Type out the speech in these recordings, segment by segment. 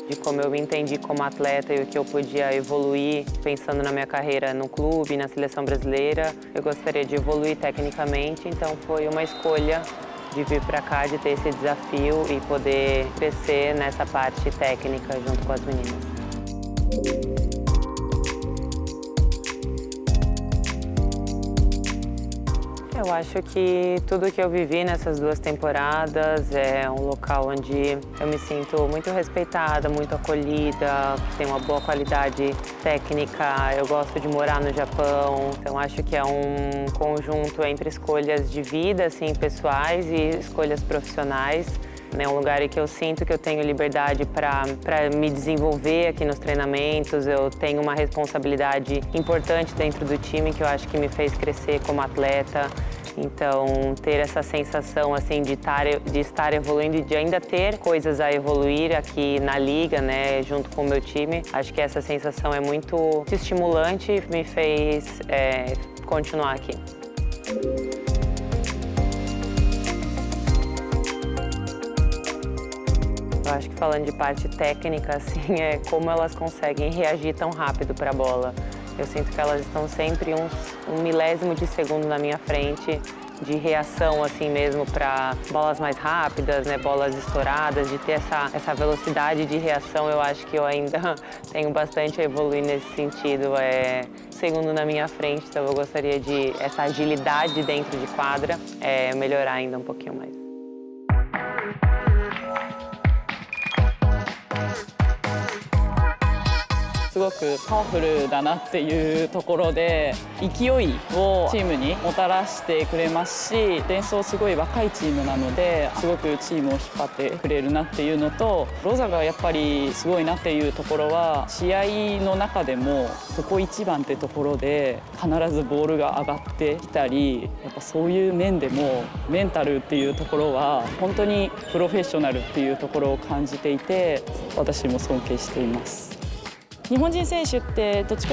De como eu me entendi como atleta e o que eu podia evoluir pensando na minha carreira no clube, na seleção brasileira. Eu gostaria de evoluir tecnicamente, então foi uma escolha de vir para cá, de ter esse desafio e poder crescer nessa parte técnica junto com as meninas. Eu acho que tudo que eu vivi nessas 2 temporadas é um local onde eu me sinto muito respeitada, muito acolhida, que tem uma boa qualidade técnica. Eu gosto de morar no Japão, então acho que é um conjunto entre escolhas de vida, assim, pessoais e escolhas profissionais. É um lugar em que eu sinto que eu tenho liberdade para me desenvolver aqui nos treinamentos. Eu tenho uma responsabilidade importante dentro do time que eu acho que me fez crescer como atleta. Então, ter essa sensação assim de estar evoluindo e de ainda ter coisas a evoluir aqui na liga, né, junto com o meu time, acho que essa sensação é muito estimulante e me fez continuar aqui. Eu acho que falando de parte técnica, assim, é como elas conseguem reagir tão rápido para a bola. Eu sinto que elas estão sempre um milésimo de segundo na minha frente de reação, assim mesmo, para bolas mais rápidas, né, bolas estouradas, de ter essa velocidade de reação. Eu acho que eu ainda tenho bastante a evoluir nesse sentido. Segundo na minha frente, então eu gostaria de essa agilidade dentro de quadra melhorar ainda um pouquinho mais. すごくパワフルだなっていうところで勢いをチームにもたらしてくれますし、デンソーすごい若いチームなのですごくチームを引っ張ってくれるなっていうのと、ロザがやっぱりすごいなっていうところは試合の中でもここ一番ってところで必ずボールが上がってきたり、やっぱそういう面でもメンタルっていうところは本当にプロフェッショナルっていうところを感じていて、私も尊敬しています。 日本人選手ってどっち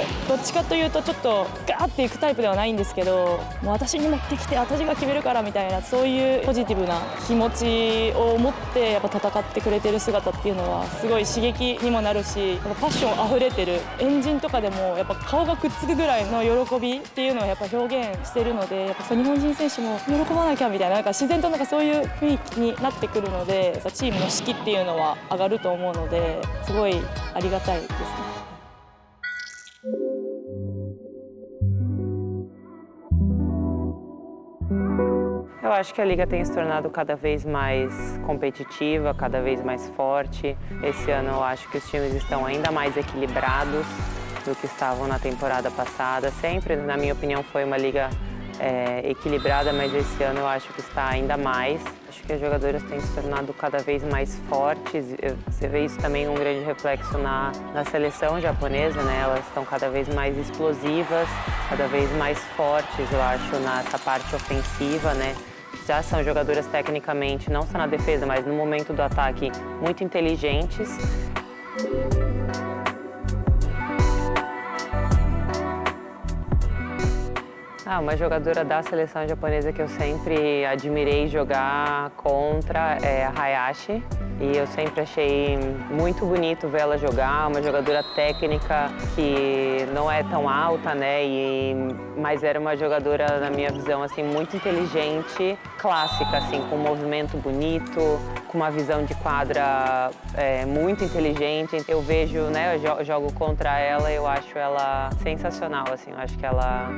かというとちょっとガーっていくタイプではないんですけど、もう私に持ってきて私が決めるからみたいな、そういうポジティブな気持ちを持ってやっぱ戦ってくれてる姿っていうのはすごい刺激にもなるし、パッションあふれてるエンジンとかでもやっぱ顔がくっつくぐらいの喜びっていうのをやっぱ表現してるので、やっぱ日本人選手も喜ばなきゃみたいな、なんか自然となんかそういう雰囲気になってくるので、チームの士気っていうのは上がると思うので、すごいありがたいですね。 Eu acho que a liga tem se tornado cada vez mais competitiva, cada vez mais forte. Esse ano eu acho que os times estão ainda mais equilibrados do que estavam na temporada passada. Sempre, na minha opinião, foi uma liga equilibrada, mas esse ano eu acho que está ainda mais. Acho que as jogadoras têm se tornado cada vez mais fortes. Você vê isso também um grande reflexo na seleção japonesa, né? Elas estão cada vez mais explosivas, cada vez mais fortes, eu acho, nessa parte ofensiva, né? Já são jogadoras tecnicamente, não só na defesa, mas no momento do ataque, muito inteligentes. Uma jogadora da seleção japonesa que eu sempre admirei jogar contra é a Hayashi. E eu sempre achei muito bonito ver ela jogar, uma jogadora técnica que não é tão alta, né? Mas era uma jogadora, na minha visão, assim, muito inteligente, clássica, assim, com um movimento bonito, com uma visão de quadra muito inteligente. Eu vejo, né? Eu jogo contra ela, eu acho ela sensacional, assim, eu acho que ela...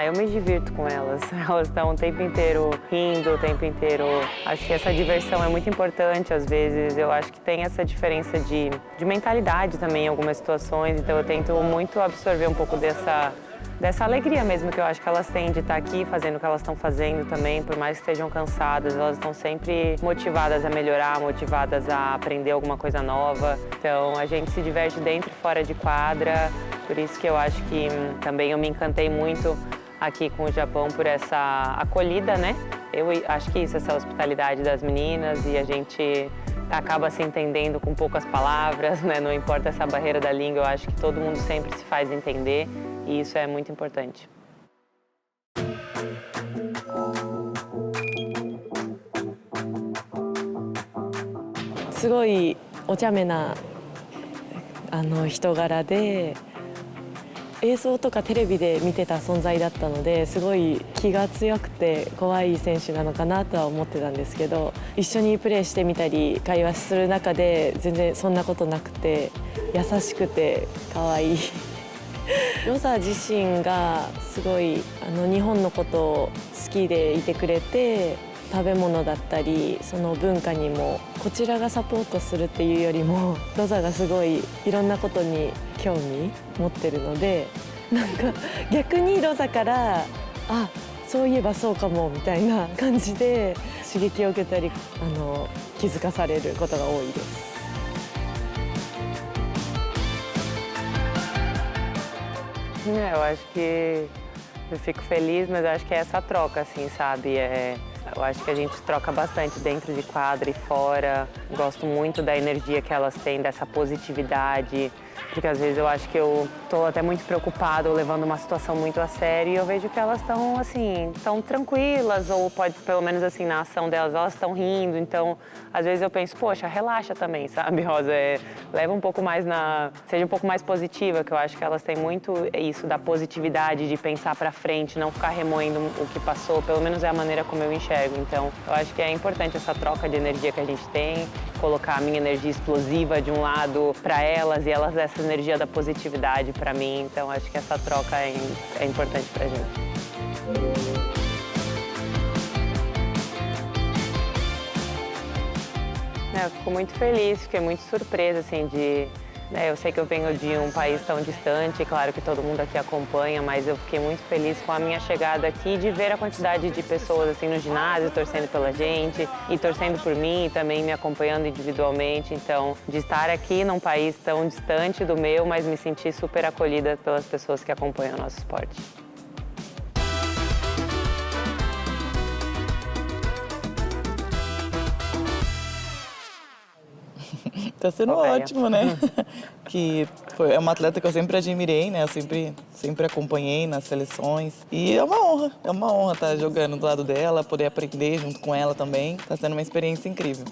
Eu me divirto com elas. Elas estão o tempo inteiro rindo, o tempo inteiro... Acho que essa diversão é muito importante, às vezes. Eu acho que tem essa diferença de mentalidade também em algumas situações. Então eu tento muito absorver um pouco dessa alegria mesmo que eu acho que elas têm de estar aqui fazendo o que elas estão fazendo também. Por mais que estejam cansadas, elas estão sempre motivadas a melhorar, motivadas a aprender alguma coisa nova. Então a gente se diverte dentro e fora de quadra. Por isso que eu acho que também eu me encantei muito aqui com o Japão por essa acolhida, né? Eu acho que isso, essa hospitalidade das meninas, e a gente acaba se entendendo com poucas palavras, né? Não importa essa barreira da língua, eu acho que todo mundo sempre se faz entender e isso é muito importante. すごいお茶目な人柄で、映像とかテレビで見てた存在だったので、すごい気が強くて怖い選手なのかなとは思ってたんですけど、一緒にプレーしてみたり会話する中で全然そんなことなくて、優しくて可愛いロザ自身がすごい日本のことを好きでいてくれて、食べ物だったりその文化にもこちらがサポートするっていうよりも、ロザがすごいいろんなことに興味持ってるので、なんか逆にロザからあ、そういえばそうかもみたいな感じで刺激を受けたり気づかされることが多いです。Eu acho que eu fico feliz, mas eu acho que é essa troca, assim, sabe? Eu acho que a gente troca bastante dentro de quadra e fora. Gosto muito da energia que elas têm, dessa positividade. Porque às vezes eu acho que eu tô até muito preocupada ou levando uma situação muito a sério e eu vejo que elas estão, assim, tão tranquilas ou pode, pelo menos assim, na ação delas, elas estão rindo. Então, às vezes eu penso, poxa, relaxa também, sabe, Rosa? Leva um pouco mais seja um pouco mais positiva, que eu acho que elas têm muito isso da positividade, de pensar pra frente, não ficar remoendo o que passou, pelo menos é a maneira como eu enxergo. Então, eu acho que é importante essa troca de energia que a gente tem, colocar a minha energia explosiva de um lado pra elas e elas essa energia da positividade para mim, então acho que essa troca é importante para a gente. Eu fico muito feliz, fiquei muito surpresa assim eu sei que eu venho de um país tão distante, claro que todo mundo aqui acompanha, mas eu fiquei muito feliz com a minha chegada aqui, de ver a quantidade de pessoas assim no ginásio, torcendo pela gente e torcendo por mim e também me acompanhando individualmente. Então, de estar aqui num país tão distante do meu, mas me sentir super acolhida pelas pessoas que acompanham o nosso esporte. Tá sendo ótimo, né? Que é uma atleta que eu sempre admirei, né? Eu sempre acompanhei nas seleções. E é uma honra estar jogando do lado dela, poder aprender junto com ela também. Tá sendo uma experiência incrível.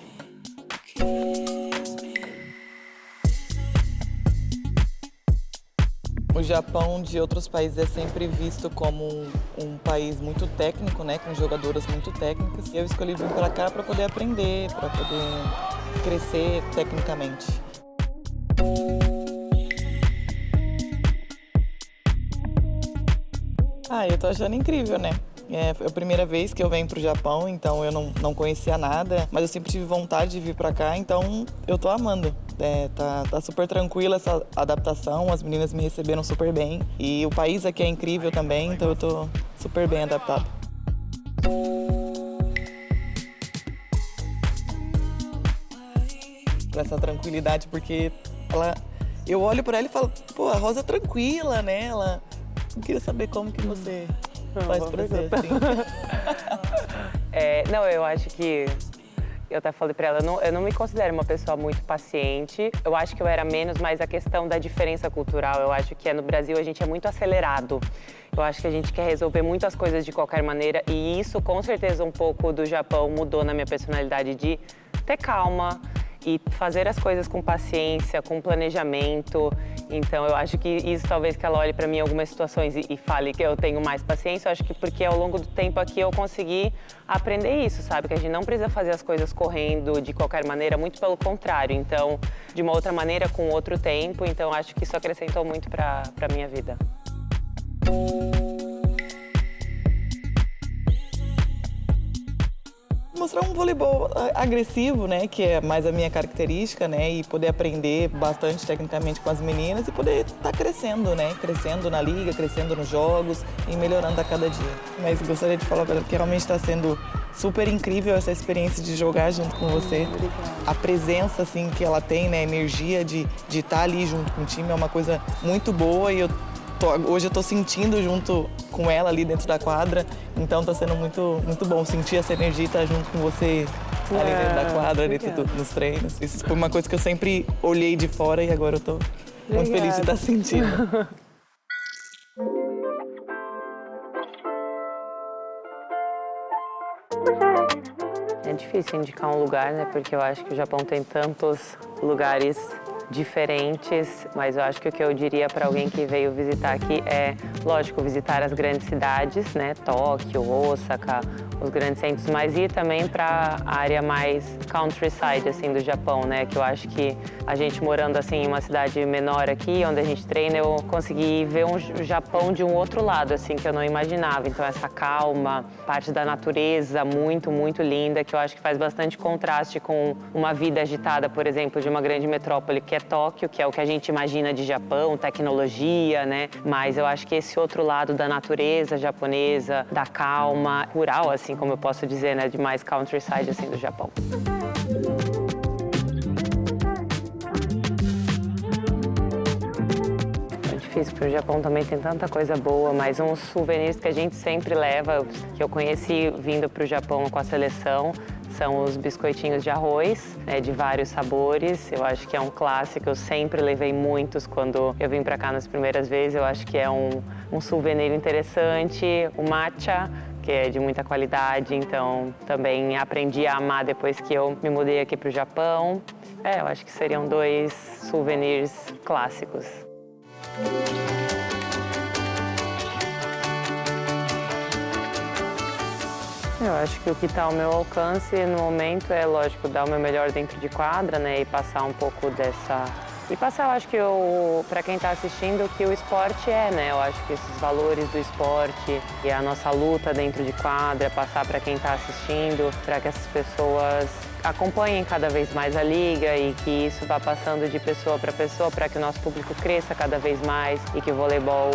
O Japão de outros países é sempre visto como um país muito técnico, né, com jogadoras muito técnicas. E eu escolhi vir para cá para poder aprender, para poder crescer tecnicamente. Eu tô achando incrível, né? É a primeira vez que eu venho pro Japão, então eu não conhecia nada, mas eu sempre tive vontade de vir para cá, então eu tô amando. Tá super tranquila essa adaptação, as meninas me receberam super bem e o país aqui é incrível também, então eu tô super bem adaptado. Essa tranquilidade, porque eu olho para ela e falo, pô, a Rosa é tranquila, né? Eu queria saber como que você faz pra ser assim. Não, eu acho que eu até falei pra ela, eu não me considero uma pessoa muito paciente. Eu acho que eu era menos, mas a questão da diferença cultural, eu acho que no Brasil a gente é muito acelerado. Eu acho que a gente quer resolver muitas coisas de qualquer maneira e isso, com certeza, um pouco do Japão mudou na minha personalidade de ter calma e fazer as coisas com paciência, com planejamento. Então, eu acho que isso talvez que ela olhe para mim em algumas situações e fale que eu tenho mais paciência. Eu acho que porque ao longo do tempo aqui eu consegui aprender isso, sabe? Que a gente não precisa fazer as coisas correndo de qualquer maneira, muito pelo contrário. Então, de uma outra maneira, com outro tempo. Então, acho que isso acrescentou muito para a minha vida. Mostrar um voleibol agressivo, né, que é mais a minha característica, né, e poder aprender bastante tecnicamente com as meninas e poder estar crescendo, né, crescendo na liga, crescendo nos jogos e melhorando a cada dia. Mas gostaria de falar para ela que realmente está sendo super incrível essa experiência de jogar junto com você. A presença, assim, que ela tem, né, a energia de estar ali junto com o time é uma coisa muito boa e hoje eu tô sentindo junto com ela ali dentro da quadra, então tá sendo muito bom sentir essa energia e estar junto com você ali dentro da quadra, ali tudo nos treinos. Isso foi uma coisa que eu sempre olhei de fora e agora eu tô muito feliz de estar sentindo. É difícil indicar um lugar, né? Porque eu acho que o Japão tem tantos lugares diferentes, mas eu acho que o que eu diria para alguém que veio visitar aqui é, lógico, visitar as grandes cidades, né? Tóquio, Osaka, os grandes centros, mas ir também para a área mais countryside, assim, do Japão, né? Que eu acho que a gente morando, assim, em uma cidade menor aqui, onde a gente treina, eu consegui ver o Japão de um outro lado, assim, que eu não imaginava. Então, essa calma, parte da natureza muito, muito linda, que eu acho que faz bastante contraste com uma vida agitada, por exemplo, de uma grande metrópole, que é Tóquio, que é o que a gente imagina de Japão, tecnologia, né? Mas eu acho que esse outro lado da natureza japonesa, da calma, rural, assim como eu posso dizer, né? De mais countryside, assim, do Japão. É difícil, porque o Japão também tem tanta coisa boa, mas uns souvenirs que a gente sempre leva, que eu conheci vindo para o Japão com a seleção, são os biscoitinhos de arroz, né, de vários sabores. Eu acho que é um clássico, eu sempre levei muitos quando eu vim para cá nas primeiras vezes. Eu acho que é um souvenir interessante. O matcha, que é de muita qualidade, então também aprendi a amar depois que eu me mudei aqui para o Japão. Eu acho que seriam 2 souvenirs clássicos. Eu acho que o que está ao meu alcance no momento é, lógico, dar o meu melhor dentro de quadra, né, e passar um pouco dessa... E passar, eu acho que para quem está assistindo, o que o esporte é, né? Eu acho que esses valores do esporte e a nossa luta dentro de quadra, passar para quem está assistindo, para que essas pessoas acompanhem cada vez mais a liga e que isso vá passando de pessoa, para que o nosso público cresça cada vez mais e que o voleibol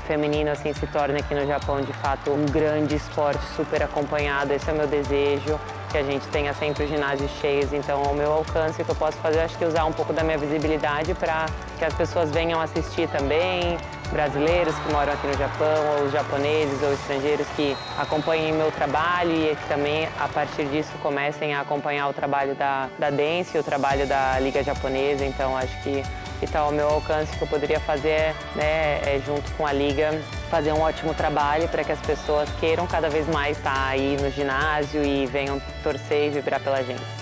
feminino assim se torne aqui no Japão de fato um grande esporte super acompanhado. Esse é o meu desejo, que a gente tenha sempre os ginásios cheios. Então, ao meu alcance, o que eu posso fazer, acho que usar um pouco da minha visibilidade para que as pessoas venham assistir também, brasileiros que moram aqui no Japão, ou japoneses ou estrangeiros que acompanhem meu trabalho e que também, a partir disso, comecem a acompanhar o trabalho da Dance e o trabalho da Liga Japonesa. Então, acho que está ao meu alcance, que eu poderia fazer, né, junto com a Liga, fazer um ótimo trabalho para que as pessoas queiram cada vez mais estar aí no ginásio e venham torcer e vibrar pela gente.